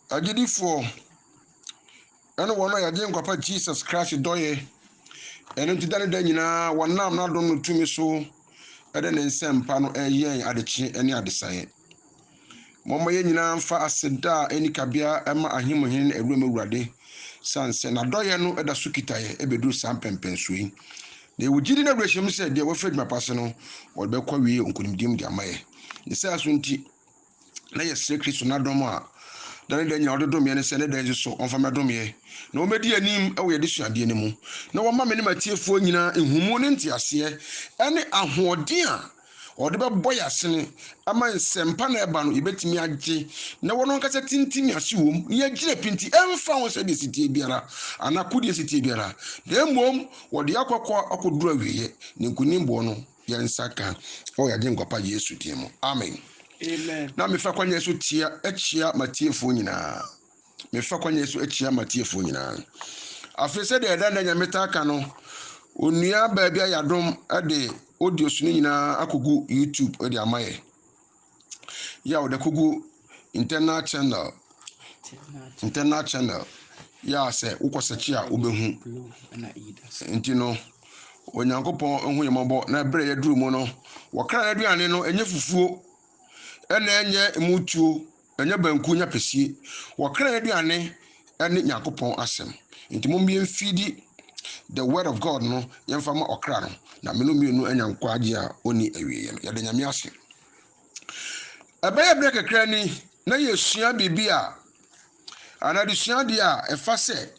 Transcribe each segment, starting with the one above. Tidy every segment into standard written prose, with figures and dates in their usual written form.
Agidifo ene wono ya den kwapa Jesus Christ doye ene ntidane da nyina wonam na dom no tumi so ede ne nsempa no eyen adechi ene adesaye momma ye nyina mfa aseda eni kabia ema ahimuhene ewurem ewurade sanse na doye no eda so kitaye ebedu sampempensuyi na ewugidi na brehim se de wofedma pase no wobekwa wie onkunimdim de amaye ne sa so nti na yesre Kristo na dom a dan da nya ododom ye ne se ne da so onfa medom ye na omedi anim ewo ye de suade ne mu na wo ma me ne matiefuo nyina ehumu ne ntiase ene ahoɔden a ɔde bɛbɔ yasene ama nsempa na ɛba no yɛbɛtumi agye na wɔn nkasa tintimi ase wom yɛgyina pinti ɛmfa ho sɛ de sitie biara anakodi sitie biara na mmom wɔde akɔkɔ akɔduru awieye ne nkunimbo no yɛnsa ka ɔyɛ agye nkɔpa Yesu die mu amen. Amen. Na mefa kwanya so tia achia matiefo nyina. Mefa kwanya so achia matiefo nyina. Afese de da na nyameta aka no. Onua baabia yadom ade audio so nyina akogu YouTube ade amaye. Ya wo de kogu internal channel. Ya se ukosachi a obehu. Nti no onyankopon ehu yemobɔ na bre yaduru mu no. Wakra na aduane no enye fufuo ene enye mutuo enye banku nya pesie wakra aduane ene nyakopon asem nti mo mbie mfidi the word of God no yemfa ma okra no na me no mienu anya nkwaje a oni awieye no yade nyame ase abaya bre kakra ni na yesua bibia anade sua dia efa se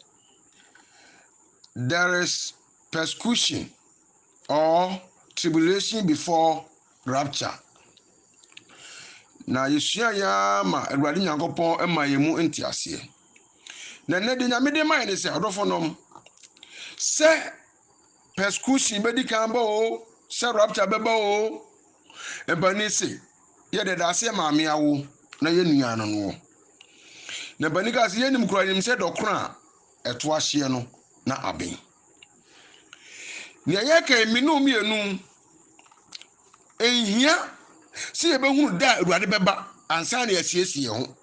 there is persecution or tribulation before rapture. Na yesua ya ma Awurade Nyankopɔn ema yemu ntiase na ne de nyame de mai ne se odofonom se persecution bedi kan ba o se rapture beba o ebani se ye de da se maame awo na ye nua no no na bani ka se ye nim kura nim se dokora eto ahye no na aben ne ye ka eminu mienu ehia si ebehunu da Awurade beba ansa na yesiesie ho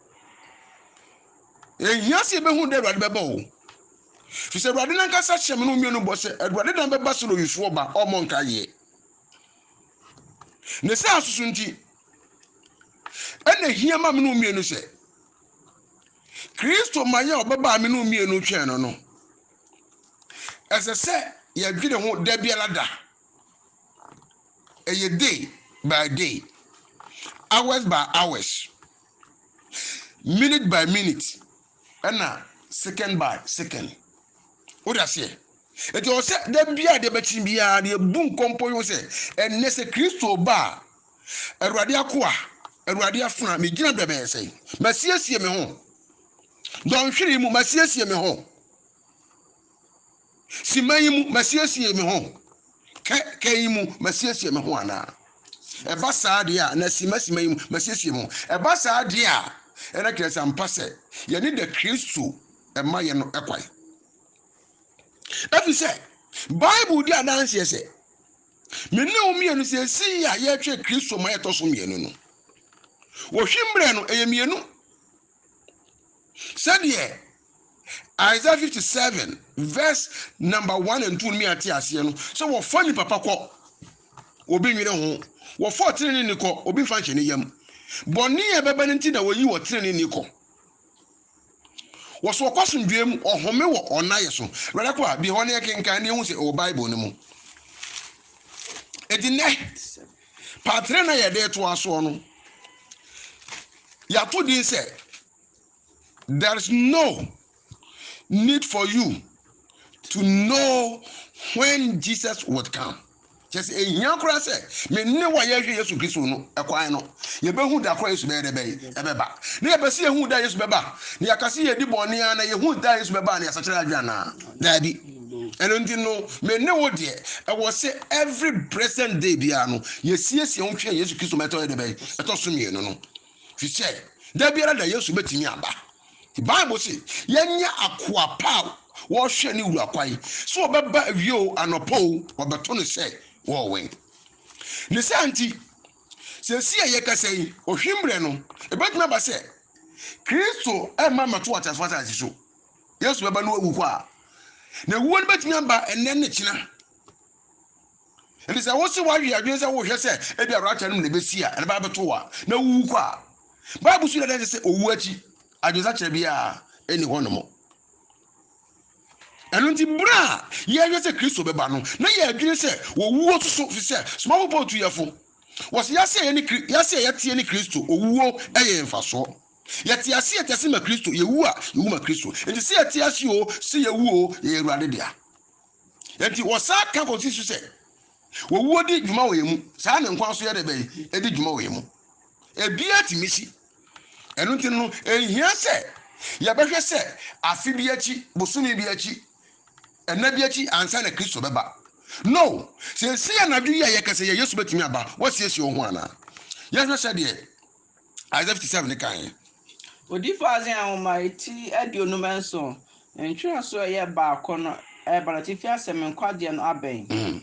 ehia si ebehunu da Awurade beba o fi se Awurade nan kasa hyem no mienu bo se Awurade dan beba so no wifo ba omo nka ye ne se asusu nti ene hia ma me no mienu se Kristo maye obeba me no mienu twen no ese se ye dwene ho da biala da eye day by day, hours by hours, minute by minute, and second by second. What I say? It was said that bia de betim bia de bun kompo yo say and nese Kristo ba Awurade akoa Awurade afuna me gina bebe say masiesie me ho don hwere mu masiesie me ho siman mu masiesie me ho kai mu masiesie me ho ana eba saade a na simasima yi masiesie mu eba saade a ena kresa mpase ye ni de Kristo ema ye no ekwai efi se Bible di adanse se me ne omienu se si ya ye twe Kristo ma ye to so mienu no wo hwimbre no eye mienu said ye Isaiah 57 verse number 1 and 2 mi ati ase no so wo fani papa ko obi nwire ho wo 14 ni ko obi fa hye ne yam boni e beba nti na woyi wo 13 ni ko wo so kwasomdwem ohome wo onaye so wele kwa bi ho ne kenkan ne hu se o Bible ne mu edine patre na ye de to aso no ya to din say there is no need for you to know when Jesus would come. Just a young cross, me ne wa ye Yesu Kristo no ekwan no ye behu da kra Yesu be de be ebeba ne ye bese ye hu da Yesu beba ne yakase ye di boni ana ye hu da Yesu beba ne asakira adwana da bi eno ndi no me ne wo de e wo se every present day bia no ye siesie ho hwe Yesu Kristo meto ye de be eto so mienu no fi se da bia da Yesu betimi aba the Bible say yenya akoa pa wo hwe ne wura kwai so obeba awie anopo obeto no se wo wen ne santi se si ye kasai ohwimbre no ebetuma ba se Kristo mama to atasfata asiso Yesu beba no awu kwa na wuo no betimi amba enne ne kina Enti se wo se wa wi adwen se wo hwe se e bia racha no na besi a ene ba beto wa na wu kwa Bible su da se owu achi adwen sa kire bia eni honomo Enu nti bra ye hwe se Kristo beba no na ye adwen se wo wuo so fi se small boat yefo was yase ye ni yase ye tie ni Kristo owuo eye mfaso yete ase yete ma Kristo yewu a yewu ma Kristo enti se yete ase o se yewu o ye Awurade dia enti wosa ka konsisu se wo wuo di dwuma wo yemu saa ne nkwa so ye de be e di dwuma wo yemu e bia timisi enu nti no ehia se ye behwe se afi bi achi bosumi bi achi ena bi achi ansa na Kristo beba no se se anadu ye yekase ye Yesu betimi aba wasiesie ho ana ye hwe se de Isaiah 57 ne kan Odi faze ahoma eti aduonu menso ntwe so ye ba akono e balatifi asem nkwade no aben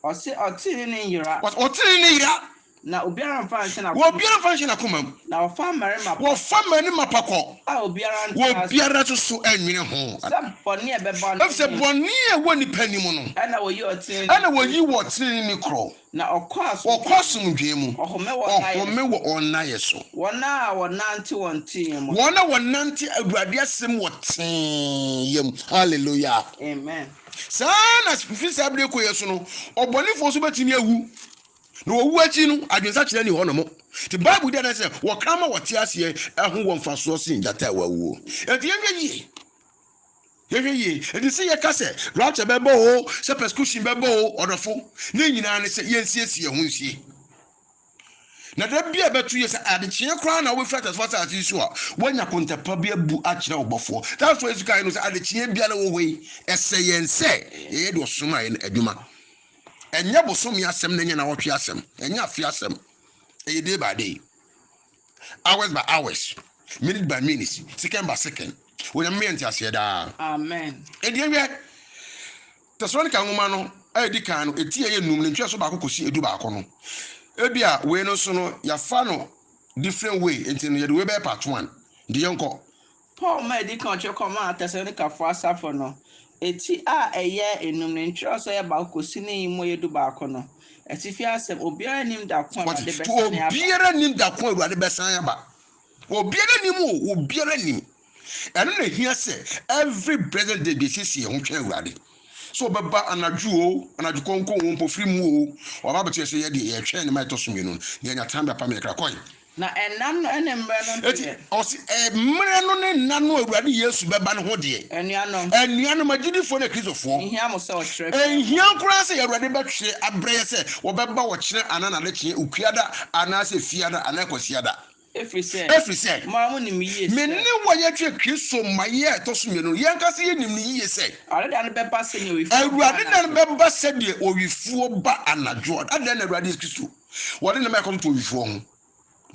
ose otiri ne yira na obiara mfa na komam na ofa mare ma pakọ obiara so anwene ho boni e beba no se boni e woni panim no ana woyi otiri ni kro na okosum dwemu ohome wo onaye so wona wonante wontim wona wonante Awurade asem wotem hallelujah amen sana fisa bre ko yeso no obonifo so betimi awu no owu achi no adwensa kire ni hono mo the Bible dey say wo kama wote ase ehun wo mfaso sin jata wawu enti yehwe enti se ye kase rapture bebo o se persecution bebo o odofo ne nyina ne se yensiesie ho nsie na da bia betu ye se adechie kra na we flat as fast as you a wanya kontepa bia bu akire obofo that's why you can know say adechie bia na wo hoi ese yense ye do soma ye adwuma enya bosomi asem na nya na wotwe asem enya afi asem e day by day hours by hours minute by minute second by second we me enti ase da amen ediwe Tesalonika ngoma no edi kan no etie ye num ne ntwe so ba kokosi edu ba akono ebia we no so no ya fa no different way enti no ye we be part 1 de yenko Paul ma edi kan che koma Tesalonika fo asafo no eti a eye enum ne ntwe so ye ba kokosi ne yimo ye du ba akono eti fi asem obiara nim da kon de besan ya obiara nim da kon Awurade besan ya ba obiara nim eno na hia se every present day be sisi ho twa Awurade so baba anadwo konko wo mpofiri mu o ba beto se ye de ye twa ne ma to somienu ne nya tamba pa me kra koy na enam no ene mre no eti osi mre no ne nanu Awurade Yesu beba ne ho de enuano magidifo na Kristofo ehia mo se o kire ehia kura se Awurade betwe abreye se wo beba wo kire anana le kire ukuada anase fiada anakosiada Every say, Mamma, me, many way at your Christo, my year, Tosumino, Yankasi, and me, say. I didn't be passing you. I rather remember said ye, or we fool but and a draw, and then a radius Christo. What in the Macon to reform?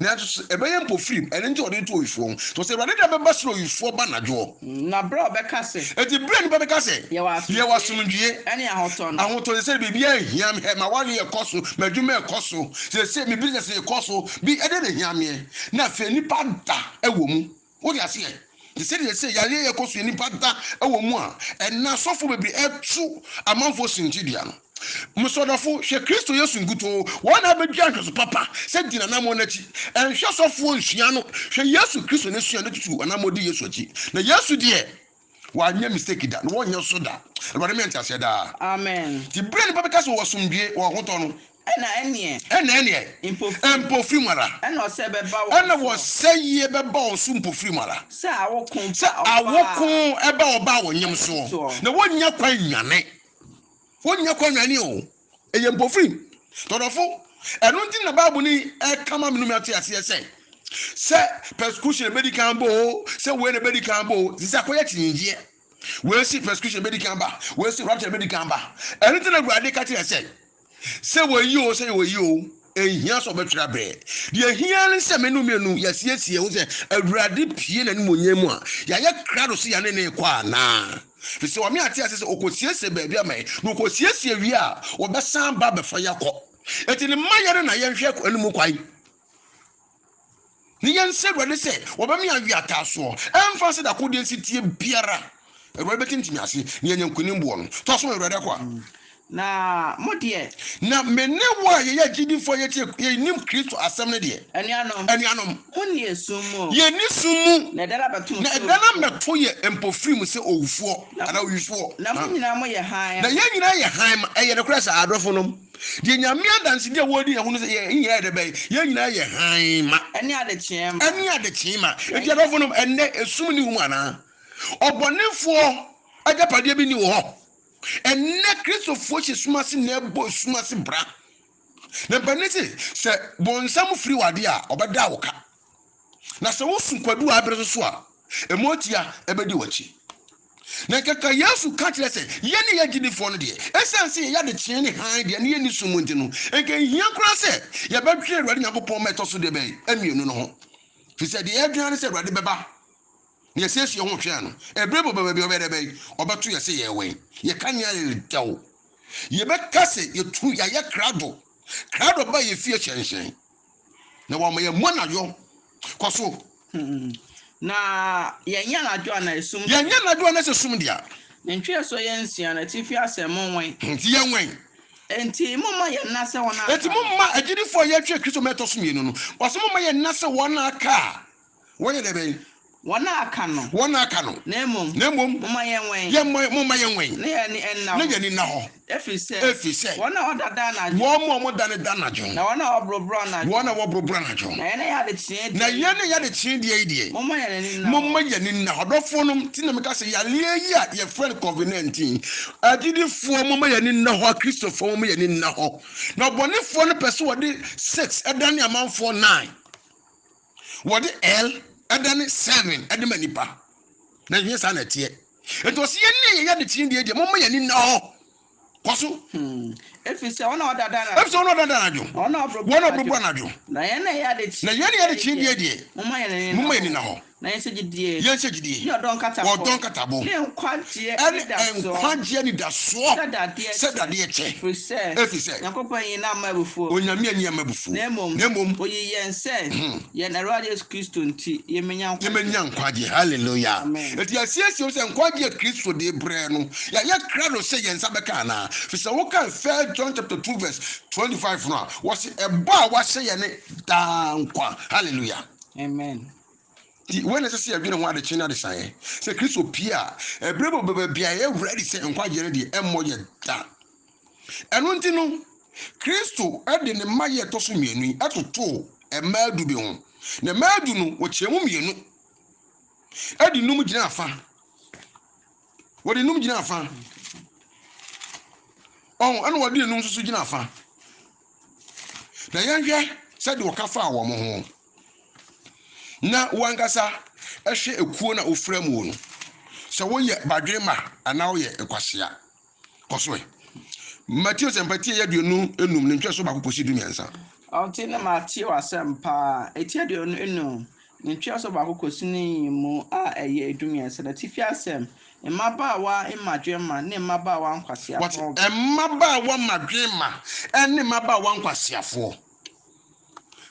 Now, a bayan for free and enjoy it to reform. To say, rather remember slow you for banner. Na bro, Becassi. At the brain, Becassi. You was soon, any out on. I want to say, baby, yam, my 1 year cost, my Jumel cost, they say me business cost, be added yam. Now, for any panta, a woman. What you say? The city say, Yalia cost any panta, a woman, and now so will be a true amount for Sintidian. Musodafo she Kristo Yesu nguto wana abedwa so papa se dina na mo nachi en hwe sofo nhua no hwe Yesu Kristo ne sua no tutu ana modi Yesu achi na Yesu de wa nya mistake da no wonya so da Awurade me ntase da amen ti brain papa ka so wosomdue wo hoto no ene impofri mara ena se beba wo ena wo se ye beba wo so impofri mara se awokun eba oba wo nyem so na wonya kwan nwane wonya kwanwane o eye mpofrim todofo eno nti na Bible ni kama menum ate ase se persecution medical bo se we na medical bo se akoya tinjie we si persecution medical ba we si rapture medical ba eno nti na Awurade ka ti se we yi o ehia so betwra bre de ehia ne se menum yasiesie ho se Awurade pie na nimonyam a ya ye krado se ya ne kwa na fisi wa mi ati ase okosiesie baabi amai no okosiesie wi a obesan ba befa yakọ eti ne mayere na ye hwe anumu kwai Ni yen se Awurade se obami awi ataso emfa se da ko de sitie biara Awurade betintimi ase ni yen nkunim bo no to so Awurade kwa na modie na menne wa ye gidifo ye nim Kristo asem ne de enianom oni esumu ye ni sumu na dara betum na edana meto ye empofrim se owufo ana oyufo na munyina mo ye han na ye nyina ye han ma eye ne krasa adofo nom de nyame adanse de wodi ehunu se ye nyina de bay ye nyina ye han ma eni ade chiem eti adofo nom enne esum ni hu ana obonefo agapade bi ni wo ho enne Kristofo che sumase na ebo sumase bra na banese se bonsam firi wade a obeda woka na se wo sunkwadu abre so a emotia ebedi wachi na kaka Yesu ka kire se ye ne ye gidifo no de esense ye de kyen ne han de ne ye ni sumunti no enke hia kura se ye betwe Awurade Nyankopɔn meto so de bay amienu no ho fi se de ye aduane se Awurade beba ne yesiesie ho hwe ano ebrebo baba bi obede bay obeto ye se ye wen ye kanya le dawo ye beka se ye tu ya ye krado ba ye fie hyenhyen na wo ma ye monayo kwaso na yenya na jo na esum se sum dia ntwe so ye nsia na tifi asem wen nti ye wen enti mumma ye nase wona enti mumma agidifo ye twe Kristo meto so mienu no waso mumma ye nase wona aka wo ye de bay wona aka no na emom mumma ye wen mumma ye wen na ye ni enna na ye ni na ho efise wona odada na wo mo dane danajo na wona obrobro na jo na ye ne ya de chie die mumma ye ni na hodofo no ti na meka se ya lie ya ye friend COVID-19 agidifo mumma ye ni na ho Kristofo mumma ye ni na ho na bonifo no pese wo de 6 edane amanfo 9 wo de L edane 7 edema nipa na hwe sa na tie eto se ye ne ya de chie die mumma ye ni na ho kwaso efise wona odada na jo wona obrobro na jo na ye ne ya de chie die mumma ye ni na ho na ye se gidie ni odon katabo ne nkwagye ni daso se dade che efise Nyankopɔn yi na mabufu onyame ani amabufu na mom oyi yense ye na Lord Jesus Christ nti ye menya nkwagye hallelujah eti asiesie se nkwagye Kristo de bre no ya krado se yensa beka na fise wo kan 1 John chapter 2 verse 25 no was eba wa se ye ne da nkwa hallelujah amen. When I say I've been one the China design, say Christo Pia, a bravo baby, I ready say and quite ready and more yet that. And one thing, no Christo adding the Maya Tosumi at two a mad be on. The mad do know what you know. Add the Numujinafa. What the Numujinafa? Oh, and what do you know Sujinafa? The young said to a cafa woman. Na wankasa ehwe ekuo na oframu no se wo ye badwema ana wo ye ekwasea koso Matthew sempatie ya duonu enum ne ntwe so ba kokosi dumiensa Onti na Matthew asempa etia duonu enum ne ntwe so ba kokosi ni mu a eye edumiensa na tifi asem Emabaawa emadwema ne emabaawa nkwasiafo what emabaawa madwema ene emabaawa nkwasiafo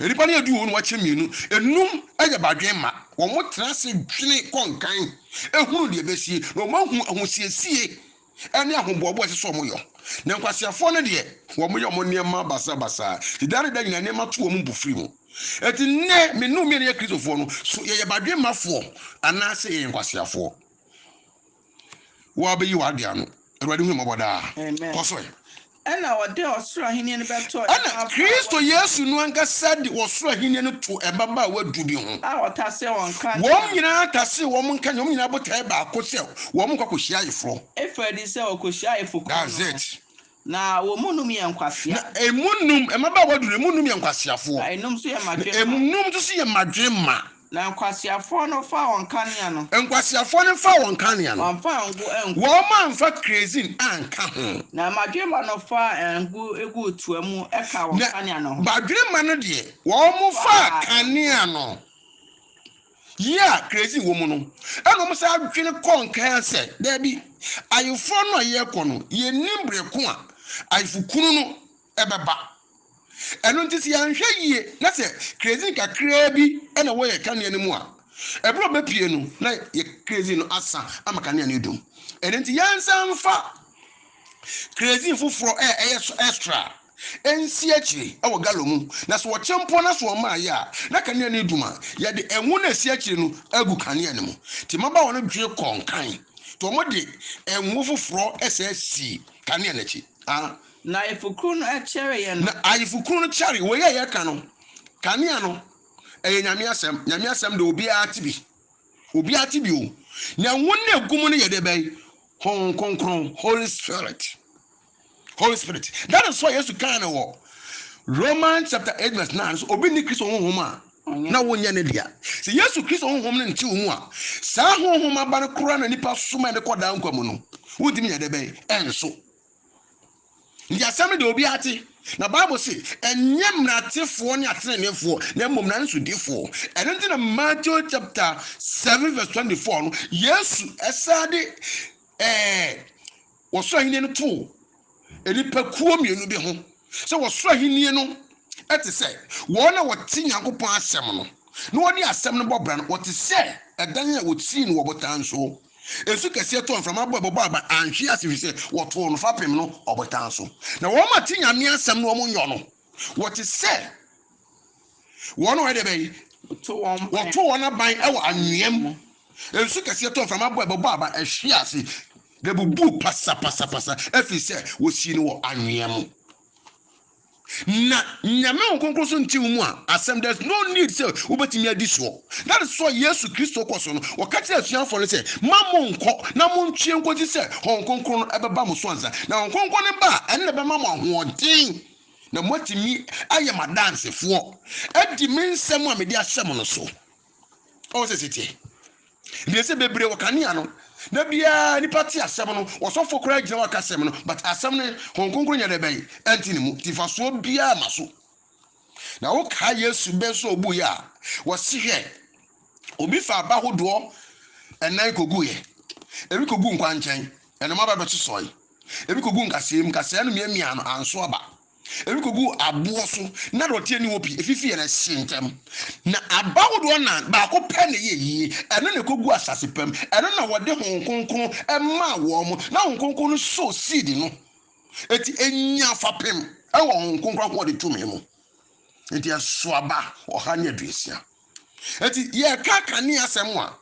Eripa ne adu wonu wache mienu enum aya badwema wo mo trase dwene konkan ehunu de besie no mahu ahosiesie ene ahombobo ese so mo yo na nkwasiafo ne de wo mo yo mo niema basa tidare da nyina niema to wo mo bufiri mo eti ne menu me ne Kristofo no so ye badwema fo ana se ye nkwasiafo wo abeyi wade ano Awurade hu mo boda koso ena wode osoro ahini ne beto ena Kristo Yesu no anka said osoro ahini ne to ebaba wadu bi ho a otase won kan won nyina tase won nka nyom nyina botai ba akose won kwakohia yefro efadi se okohia yefuko that's it na wo munum ye nkwasea na emunum emaba wadu emunum ye nkwaseafo enum so ye madwema emunum so ye madwema na nkwasiafo no fa won kanea no nkwasiafo no fa won kanea no amfa ngu wo ma mfa crazy anka ho na madwema no fa ngu egu tuamu eka won kanea no badwema no de wo mo fa kanea no yeah crazy wo mu no eno mo sa adwene konkan se da bi ayefo no ye ko no ye nimbre ko a ayefukunu no ebeba ɛno nti si anhwɛ yie na sɛ crazy kakraa bi ɛna wɔyɛ kanea no mu a ɛbro bɛpie no na yɛ crazy no asa ama kanea no dum ɛno nti yɛnsa mfa crazy foforɔ ɛyɛ extra ɛnsi akyire ɛwɔ galo mu na so wɔkyɛ mpo na so ɔma ayɛ a na kanea no dum a yɛde ɛnwo na esi akyire no agu kanea no mu ti maba wɔn dwe kɔnkan to ɔmo de ɛnwo foforɔ ɛsɛ si kanea no akyi na ifukuru no ɛkyɛre yɛ no na ayifukuru no kyɛre wɔyɛ yɛka no kanea no ɛyɛ nyame asɛm de obiara te bi o na wɔn na egum no yɛ de bɛyi hon konkron Holy Spirit that is why yesu kan wɔ Romans chapter 8 verse 9 so obi ni Kristo honhom a na wonye ne dia sɛ yesu Kristo honhom no nti wo mu a saa honhom aba no kora na nipa soma ne kɔda nkwa mu no wotimi yɛ de bɛyi ɛnso ndi asɛm de obi ate na Bible say enye mratefoɔ ne atenenefoɔ na mmom na nsodifoɔ ɛno nti na Matthew chapter 7 verse 24 no yesu ɛsade wɔsɔ ahini no to enipa kuo mienu bi ho sɛ wɔsɔ ahini no ɛte sɛ wɔn na wɔte Nyankopɔn asɛm no na wɔde asɛm no bɔ bra no wɔte sɛ ɛdan a wɔtii no wɔbotan so esu kɛseɛ tɔ mframa bɔ ɛbɔbɔ aba anhwe asefiri sɛ wɔtoo no fapem no ɔbotan so na wɔn ma te Nyame asɛm no wɔn nyɔ no wɔte sɛ wɔn no wɔde bɛyi wɔto wɔn aban ɛwɔ anwea esu kɛseɛ tɔ mframa bɔ ɛbɔbɔ aba ɛhwe ase de bubu pasa afiri sɛ wɔsi no wɔ anwea mu na Nyame nkonkron so nti mu a asɛm there's no need sɛ wobɛtumi adi soɔ that is why Yesu Kristo kɔ so no wɔka kyerɛ asuafo no sɛ mammo nkɔ na montwie nkɔgye sɛ hɔn nkonkron no ɛbɛba mo so ansa na hɔn nkonkron no ba ɛne na bɛma mo ahoɔden na moatumi ayɛ madansefoɔ adi me nsɛm a mede ahyɛ mo no so ɔwɔ sɛ sitie deɛ sɛ bebree wɔ kanea no na bia nipa te asɛm no wɔsɔfo kora gyina waka asɛm no but asɛm no hɔn nkonkron nyɛ dɛ bɛyi ɛnti ne mu tifasoɔ biara ma so na wo ka Yesu bɛ so obu ya wɔsi hwɛ obi fa aba hodoɔ ɛnan kogu yɛ ebi kogu nkwa nkyɛn ɛnam aba bɛto sɔe ebi kogu nkasɛɛ no miamia no anso aba ebi kogu aboɔ so na dɔte ni wopi efifi yɛ na hyentɛm na aba hodoɔ na baako pɛ ne yɛ yie ɛno na kogu asase pɛm ɛno na wɔde hɔn nkonkron ɛma wɔn mo na hɔn nkonkron no so seed no eti enya fapem ɛwɔ hɔn nkonkron ko de tumi mu eti ɛso aba ɔha ne aduasia eti yɛ ka kanea asɛm a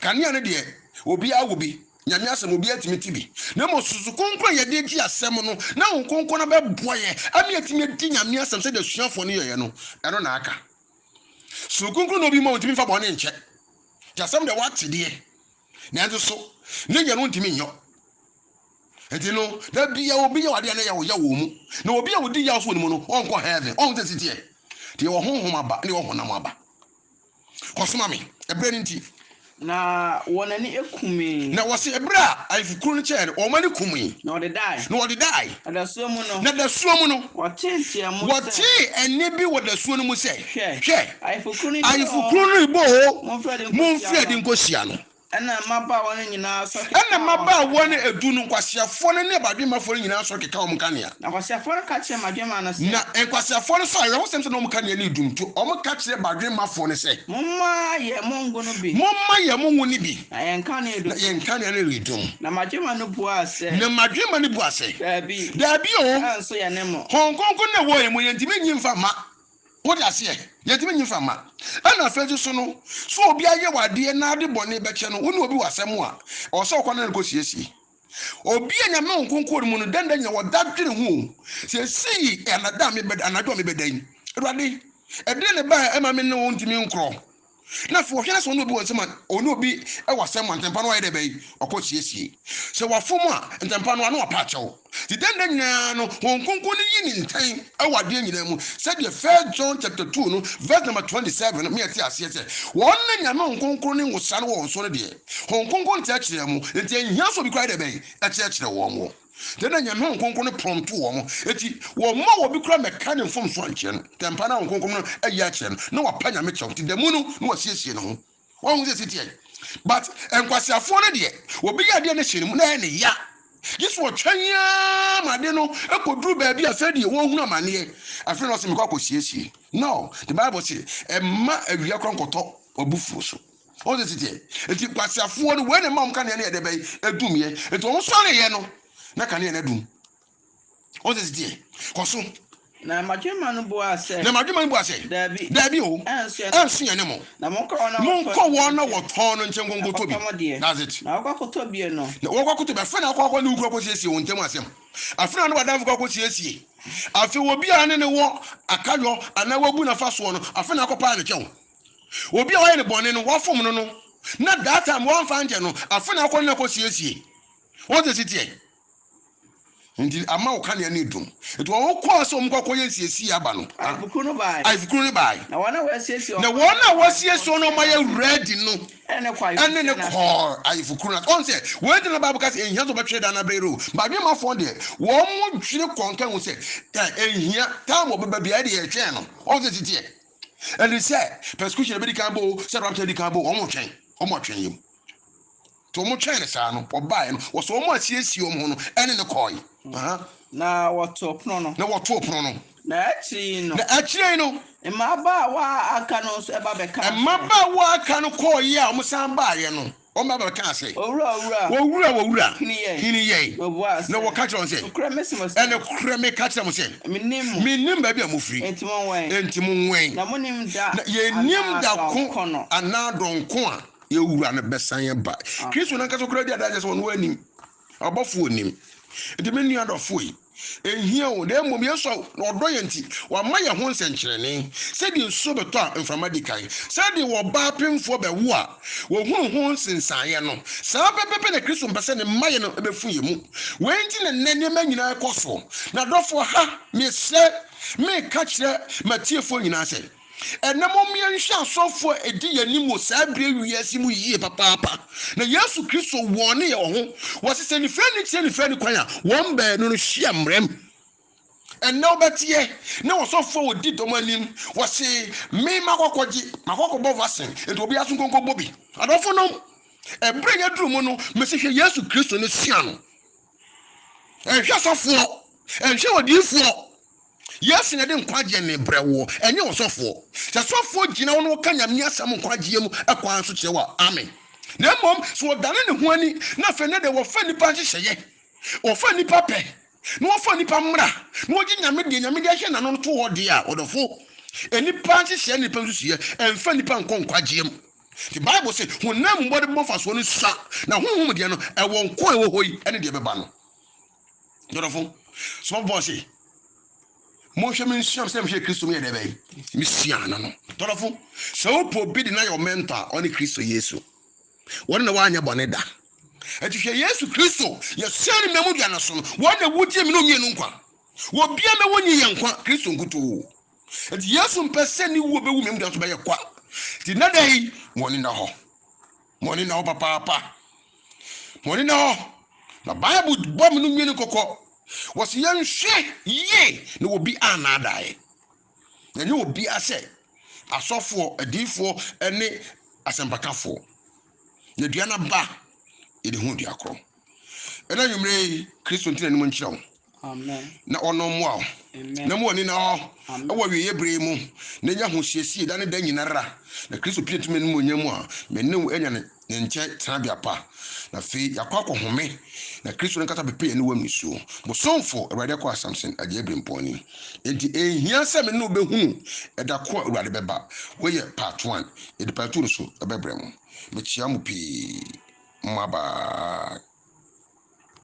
kanea no deɛ obi awobi Nyame asɛm obi atimi tibi na mo susu konkon yɛ de gi asɛm no na wo konkon na bɛboa yɛ ami atimi adi Nyame asɛm sɛ de suafo no yɛ no ɛno na aka su konkon no bi ma otimi fa bɔne nkyɛ asɛm de wate deɛ na nso so ne yɛ no ntimi nyɔ enti no da bia obi yɛ wade na yɛ wo mu na obi a wodi yɛ so ne mu no ɔnkɔ heaven ɔn tɛ sitie de wɔ honhom aba ne wɔ honam aba kɔsoma me ɛbrɛ ne nti na wonani ekumi na wose ebra ayifukuru no kyere o mani kumi na odi dai na da suo mu no wote entiamu wote ene bi wo da suo no mu se hwe ayifukuru no ibo mo mfia di nkosia no ɛna maba wɔn nyinaa so ɛna maba wɔn edu no kwasiafo no ne badwemafo no nyinaa so keka wɔn kanea na kwasiafo no ka kyerɛ badwema no sɛ na kwasiafo no so ayɛ wɔsɛm sɛ no wɔn kanea ne dum to wɔn ka kyerɛ badwemafo no sɛ momma yɛ mongo no bi na yɛn kanea ne redum na badwema no bua sɛ dabi o ɛnso yɛ ne mo hɔn konkon na wɔ yɛ mo yɛntimi nyi mfa ma what I say yɛntimi nyi mfa ma ɛna afɛgye so no so obi ayɛ wade na ade bɔne bɛkyɛ no wone obi wasɛm a ɔsɛ ɔkɔ na nkɔsiesie obi anyame nkonkon mu no danda nyina wɔdadwene ho sɛ si anada me bɛda anadwo me bɛdan awurade ɛde ne ba ɛma me ne wo ntimi nkorɔ na fo hwɛ so no obi wɔ nsɛm ɔno obi ɛwasɛm antempa no ayɛ dɛ bɛyi ɔkɔsiesie sɛ wafom a ntempa no ano apakyɛw ti danda nyina no wɔn nkonkon yi ne ntan ɛwade nyina mu sɛdeɛ 1 John chapter 2 no verse number 27 no me yɛte aseɛ sɛ wɔn na nyame nkonkon ne ngosa no wɔn so no deɛ wɔn nkonkon te akyerɛ mu nti ehia so bi kora dɛ bɛyi ɛkyerɛkyerɛ wɔn mo dena nyame nkonkon ne prompt wɔn eti wɔn ma wɔ bi kora mɛka ne mfom so ankyɛ no tempa na nkonkon no ayi akyerɛ no na wapa nyame kyɛw ti dɛmu no na wɔsiesie no ho wɔn ho sɛ sitie but enkwasiafoɔ no deɛ obi yɛ adeɛ ne hyɛ mu na yɛ ne ya This was Chanya Madeno, a could do baby a fed you won't know money. I feel not some cockle see. No, the Bible says, a yakon top or buffos. All this it was a fool when a mom can hear the bay, a doom ye, it was sorry, no, not can hear a doom. All this dear, Cosso. Na majema no bo ase. Na majema bo ase. Dabi o. Ansu anemo. Na monko wona woton no nchen gongo tobi. That's it. Na akwakoto bie no. Na wakwakoto be fa na akwakwa ne ukro kosiesie won ntem asem. Afena no wadan fukwa kosiesie. Afi obi ane ne wo akayo ana wabu na faso no afena akopa ne kyew. Obi a waye ne bone no wafom no no. Na that time wan fa nje no afena akwa ne kosiesie. What is it here? Nti ama wo kan ya ne dum eto wo kwa so mkokọ ye siesie aba no afukuru bai na wana wasiesie no ma ya ready no ene ne kwa afukuru na on say we dey na Bible case ehia so betwe da na brero ba bi ma fo de wo mo dwire konkan wo say ehia time obeba bia de ye twen no on say titie and he say persecution be di kan bo say ram di kan bo o mo twen yim to mo twen ne sa no obae no wo so mo asiesie o mo no ene ne koi na wato pno no na achi no maba wa aka no so eba beka maba wa aka no ko ye a omusan ba ye no o ma ba ka say owura hini ye na wo ka chon say ene kure me ka chon say minim ba bi amofri enti mo wen na monim da ye nim da ko anadon ko a ye wura na besan ye ba Kristo na ka so kura dia da je so no anim abofo onim enti me nua dofo yi ehia o na mmom yeso odo ye nti wa ma ye ho nsenkyerene se di nso beto a mframa di kai se di wo ba pemfo be wo a wo hu nsensan ye no sa pepepe na Kristo mpese ne ma ye no ebefu ye mu we nti ne nne ma nyina ekoso na dofo ha me se me ka kire matiefo nyina se enamo mienhwa asofo edi yanimo saa bere wiase mu yie papa na Yesu Kristo wone ye ho wose ni fani kwan a won ba no hia mrem enna obetie na osofo odi domanim wose me makokko bo vaccine eto obi aso konko bobi adofo no ebre ya duru mu no mesihwe Yesu Kristo ne sia no ehwa sofo ehwe odifo yes na de nkwaje ne brewo enye osofo se sofo gina won ka nyame asam nkwaje mu akwan so kyewa amen na mom so dane ne ho ani na fe ne de wo fa nipa hyehye wo fa nipa pe na wo fa nipa mra na wo gi nyame de hye na no to wo de a odofo enipa hyehye nipa nsusuye emfa nipa nkwaje mu the Bible say honam mbode bofa so no sa na honhom de no e won ko e wo hoyi ene de beba no odofo so bo say mo hwe men siam se me Kristo me de bay mi siana no torofo se opo bi di na your mentor oni Kristo Yesu won na wanya bone da etihwe Yesu Kristo ye siani memu dia na so no won na wudie me no nye no nkwa wo bia me wonyi ye nkwa Kristo nkuto eti Yesu mpese ni wo bewu memu dia so be ye kwa ti na dai woni na ho papa woni na ho na Bible bom no nye no kokko was yan hwe ye no obi anadae na nye obi ase asofo adifo ene asempakafo na dua na ba ede hu dua kro ena yumre Kristo ntina ni mo nkyerɛw amen na ono mo a na mo ni na ho ewo wiye bre mu na nya ho hiesie da ne da nyinara na Kristo pietume ni mo nyam a mennem enya ne nkyɛ trabia pa na fe yakwa home na Kristo nkata bepe ni wam nisuo bo sonfo awade kwa Samson agye bremponi enti ehia se me no behunu eda ko awade beba we ye part 1 edi part 2 so ebebrem me chia mu pi maba